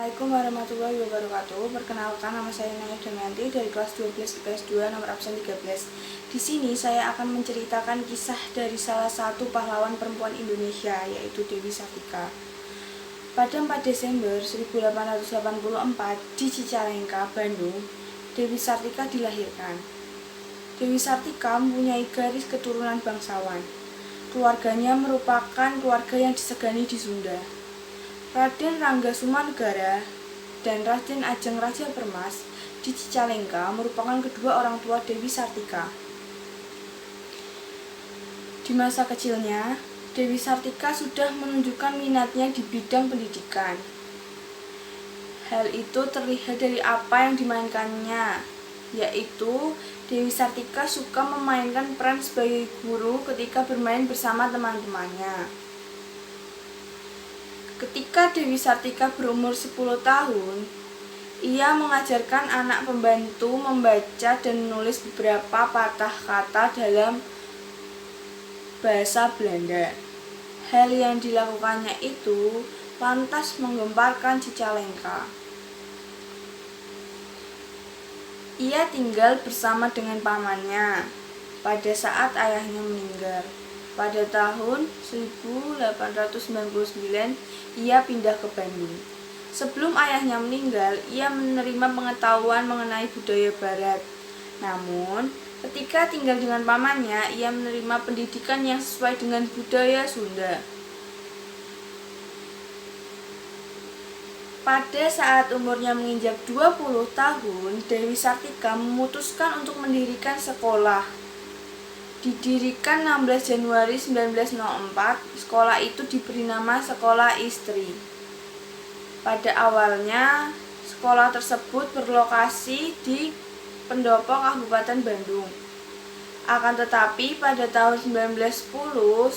Assalamualaikum warahmatullahi wabarakatuh. Perkenalkan, nama saya Naya Damayanti dari kelas 12 IPS 2 nomor absen 13. Di sini saya akan menceritakan kisah dari salah satu pahlawan perempuan Indonesia, yaitu Dewi Sartika. Pada 4 Desember 1884 di Cicalengka, Bandung, Dewi Sartika dilahirkan. Dewi Sartika mempunyai garis keturunan bangsawan. Keluarganya merupakan keluarga yang disegani di Sunda. Raden Rangga Sumanegara dan Raden Ajeng Raja Permas di Cicalengka merupakan kedua orang tua Dewi Sartika. Di masa kecilnya, Dewi Sartika sudah menunjukkan minatnya di bidang pendidikan. Hal itu terlihat dari apa yang dimainkannya, yaitu Dewi Sartika suka memainkan peran sebagai guru ketika bermain bersama teman-temannya. Ketika Dewi Sartika berumur 10 tahun, ia mengajarkan anak pembantu membaca dan menulis beberapa patah kata dalam bahasa Belanda. Hal yang dilakukannya itu lantas menggemparkan Cicalengka. Ia tinggal bersama dengan pamannya pada saat ayahnya meninggal. Pada tahun 1899, ia pindah ke Bandung. Sebelum ayahnya meninggal, ia menerima pengetahuan mengenai budaya Barat. Namun, ketika tinggal dengan pamannya, ia menerima pendidikan yang sesuai dengan budaya Sunda. Pada saat umurnya menginjak 20 tahun, Dewi Sartika memutuskan untuk mendirikan sekolah. Didirikan 16 Januari 1904, sekolah itu diberi nama Sekolah Istri. Pada awalnya, sekolah tersebut berlokasi di Pendopo, Kabupaten Bandung. Akan tetapi, pada tahun 1910,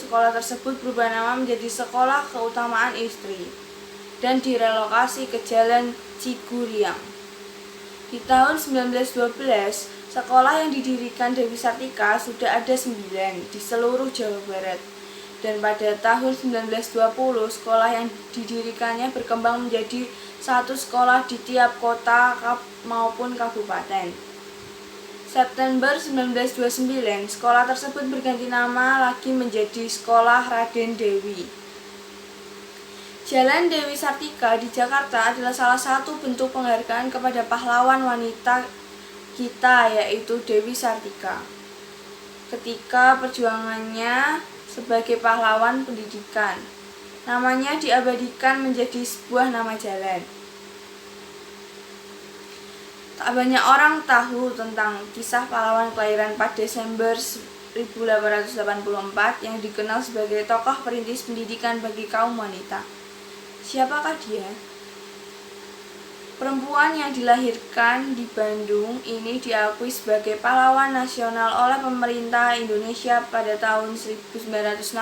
sekolah tersebut berubah nama menjadi Sekolah Keutamaan Istri dan direlokasi ke Jalan Ciguriang. Di tahun 1912, sekolah yang didirikan Dewi Sartika sudah ada 9 di seluruh Jawa Barat. Dan pada tahun 1920, sekolah yang didirikannya berkembang menjadi satu sekolah di tiap kota maupun kabupaten. September 1929, sekolah tersebut berganti nama lagi menjadi Sekolah Raden Dewi. Jalan Dewi Sartika di Jakarta adalah salah satu bentuk penghargaan kepada pahlawan wanita kita, yaitu Dewi Sartika. Ketika perjuangannya sebagai pahlawan pendidikan, namanya diabadikan menjadi sebuah nama jalan. Tak banyak orang tahu tentang kisah pahlawan kelahiran 4 Desember 1884 yang dikenal sebagai tokoh perintis pendidikan bagi kaum wanita. Siapakah dia? Perempuan yang dilahirkan di Bandung ini diakui sebagai pahlawan nasional oleh pemerintah Indonesia pada tahun 1966.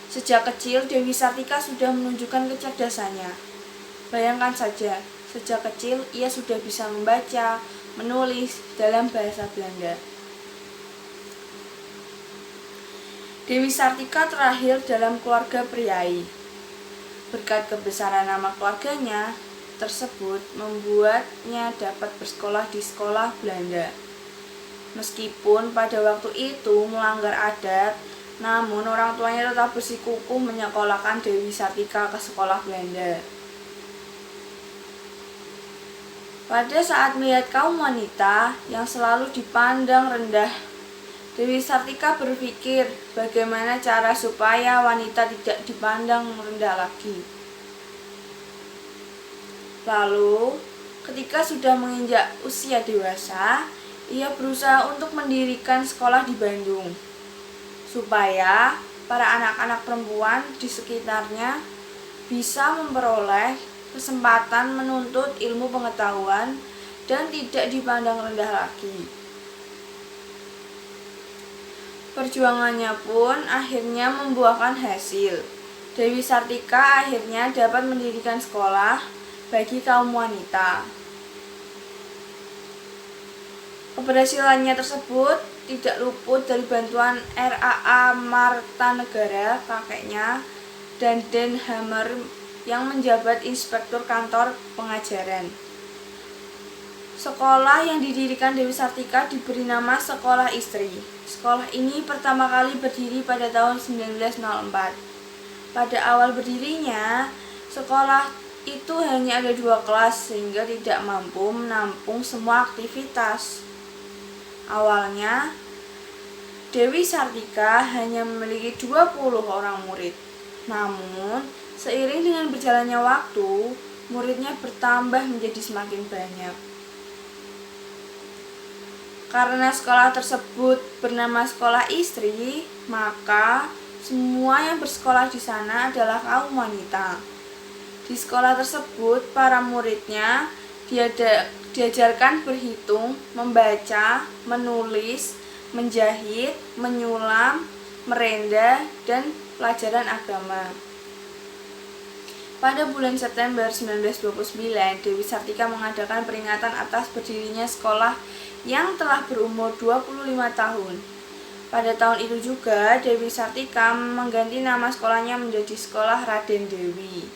Sejak kecil, Dewi Sartika sudah menunjukkan kecerdasannya. Bayangkan saja, sejak kecil ia sudah bisa membaca, menulis dalam bahasa Belanda. Dewi Sartika terlahir dalam keluarga priai. Berkat kebesaran nama keluarganya tersebut membuatnya dapat bersekolah di sekolah Belanda. Meskipun pada waktu itu melanggar adat, namun orang tuanya tetap bersikukuh menyekolahkan Dewi Sartika ke sekolah Belanda. Pada saat melihat kaum wanita yang selalu dipandang rendah, Dewi Sartika berpikir bagaimana cara supaya wanita tidak dipandang rendah lagi. Lalu, ketika sudah menginjak usia dewasa, ia berusaha untuk mendirikan sekolah di Bandung, supaya para anak-anak perempuan di sekitarnya bisa memperoleh kesempatan menuntut ilmu pengetahuan dan tidak dipandang rendah lagi. Perjuangannya pun akhirnya membuahkan hasil. Dewi Sartika akhirnya dapat mendirikan sekolah bagi kaum wanita. Keberhasilannya tersebut tidak luput dari bantuan R.A.A. Martanegara, kakeknya, dan Den Hammer yang menjabat inspektur kantor pengajaran. Sekolah yang didirikan Dewi Sartika diberi nama Sekolah Istri. Sekolah ini pertama kali berdiri pada tahun 1904. Pada awal berdirinya, sekolah itu hanya ada 2 kelas sehingga tidak mampu menampung semua aktivitas. Awalnya, Dewi Sartika hanya memiliki 20 orang murid. Namun, seiring dengan berjalannya waktu, muridnya bertambah menjadi semakin banyak. Karena sekolah tersebut bernama Sekolah Istri, maka semua yang bersekolah di sana adalah kaum wanita. Di sekolah tersebut, para muridnya diajarkan berhitung, membaca, menulis, menjahit, menyulam, merenda, dan pelajaran agama. Pada bulan September 1929, Dewi Sartika mengadakan peringatan atas berdirinya sekolah yang telah berumur 25 tahun. Pada tahun itu juga, Dewi Sartika mengganti nama sekolahnya menjadi Sekolah Raden Dewi.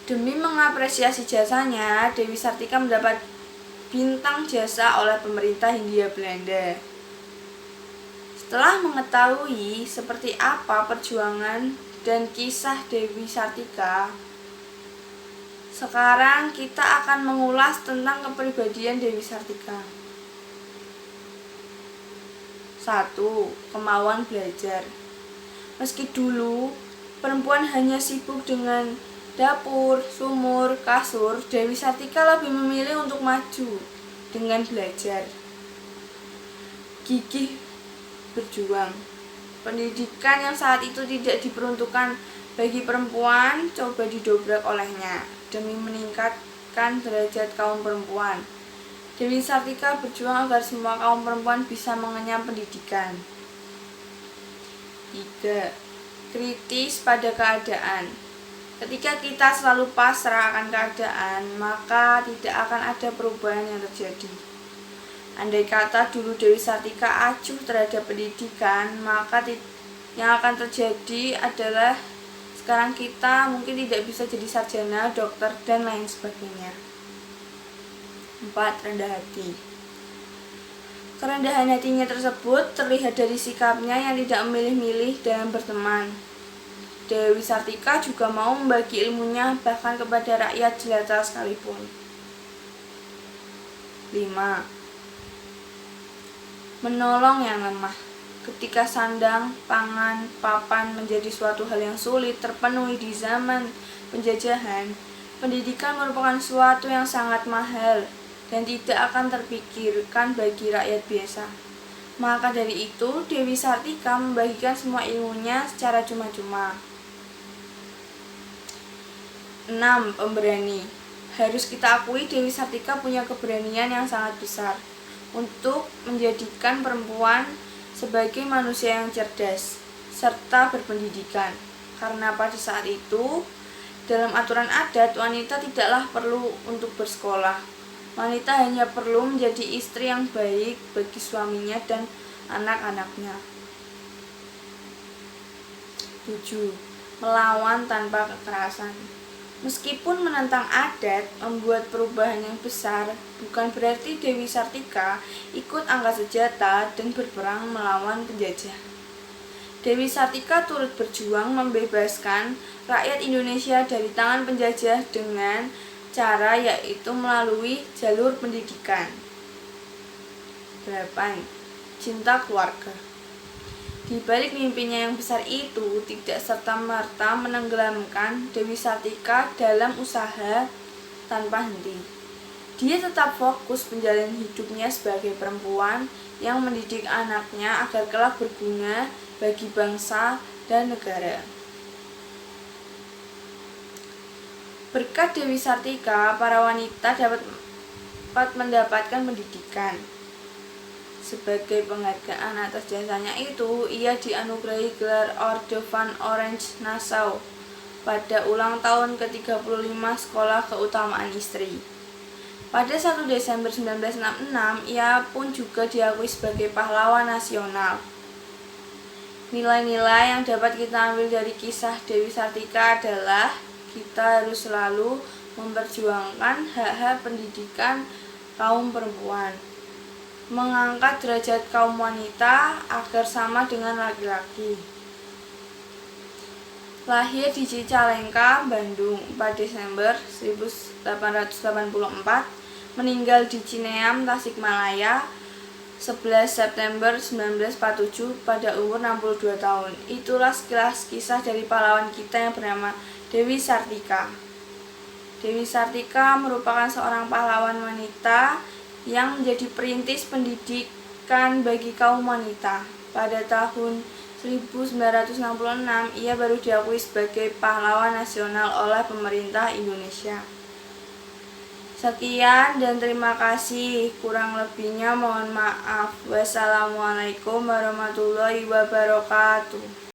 Demi mengapresiasi jasanya, Dewi Sartika mendapat bintang jasa oleh pemerintah Hindia Belanda. Setelah mengetahui seperti apa perjuangan dan kisah Dewi Sartika, sekarang kita akan mengulas tentang kepribadian Dewi Sartika. 1. Kemauan belajar. Meski dulu perempuan hanya sibuk dengan dapur, sumur, kasur, Dewi Sartika lebih memilih untuk maju dengan belajar. Gigih berjuang. Pendidikan yang saat itu tidak diperuntukkan bagi perempuan coba didobrak olehnya demi meningkatkan derajat kaum perempuan. Dewi Sartika berjuang agar semua kaum perempuan bisa mengenyam pendidikan. 3. Kritis pada keadaan. Ketika kita selalu pasrah akan keadaan, maka tidak akan ada perubahan yang terjadi. Andai kata dulu Dewi Sartika acuh terhadap pendidikan, maka yang akan terjadi adalah sekarang kita mungkin tidak bisa jadi sarjana, dokter, dan lain sebagainya. 4. Rendah hati. Kerendahan hatinya tersebut terlihat dari sikapnya yang tidak memilih-milih dalam berteman. Dewi Sartika juga mau membagi ilmunya bahkan kepada rakyat jelata sekalipun. 5. Menolong yang lemah. Ketika sandang, pangan, papan menjadi suatu hal yang sulit terpenuhi di zaman penjajahan, pendidikan merupakan suatu yang sangat mahal dan tidak akan terpikirkan bagi rakyat biasa. Maka dari itu, Dewi Sartika membagikan semua ilmunya secara cuma-cuma. 6. Pemberani. Harus kita akui Dewi Sartika punya keberanian yang sangat besar untuk menjadikan perempuan sebagai manusia yang cerdas serta berpendidikan. Karena pada saat itu, dalam aturan adat, wanita tidaklah perlu untuk bersekolah. Wanita hanya perlu menjadi istri yang baik bagi suaminya dan anak-anaknya. 7. Melawan tanpa kekerasan. Meskipun menentang adat, membuat perubahan yang besar, bukan berarti Dewi Sartika ikut angkat senjata dan berperang melawan penjajah. Dewi Sartika turut berjuang membebaskan rakyat Indonesia dari tangan penjajah dengan cara yaitu melalui jalur pendidikan. 8. Cinta keluarga. Di balik mimpinya yang besar itu, tidak serta-merta menenggelamkan Dewi Sartika dalam usaha tanpa henti. Dia tetap fokus menjalani hidupnya sebagai perempuan yang mendidik anaknya agar kelak berguna bagi bangsa dan negara. Berkat Dewi Sartika, para wanita dapat mendapatkan pendidikan. Sebagai penghargaan atas jasanya itu, ia dianugerahi gelar Orde van Oranje Nassau pada ulang tahun ke-35 Sekolah Keutamaan Istri. Pada 1 Desember 1966, ia pun juga diakui sebagai pahlawan nasional. Nilai-nilai yang dapat kita ambil dari kisah Dewi Sartika adalah kita harus selalu memperjuangkan hak-hak pendidikan kaum perempuan, mengangkat derajat kaum wanita agar sama dengan laki-laki. Lahir di Cicalengka, Bandung 4 Desember 1884, meninggal di Cineam, Tasikmalaya 11 September 1947 pada umur 62 tahun. Itulah sekilas kisah dari pahlawan kita yang bernama Dewi Sartika. Dewi Sartika merupakan seorang pahlawan wanita yang menjadi perintis pendidikan bagi kaum wanita. Pada tahun 1966, ia baru diakui sebagai pahlawan nasional oleh pemerintah Indonesia. Sekian dan terima kasih. Kurang lebihnya mohon maaf. Wassalamualaikum warahmatullahi wabarakatuh.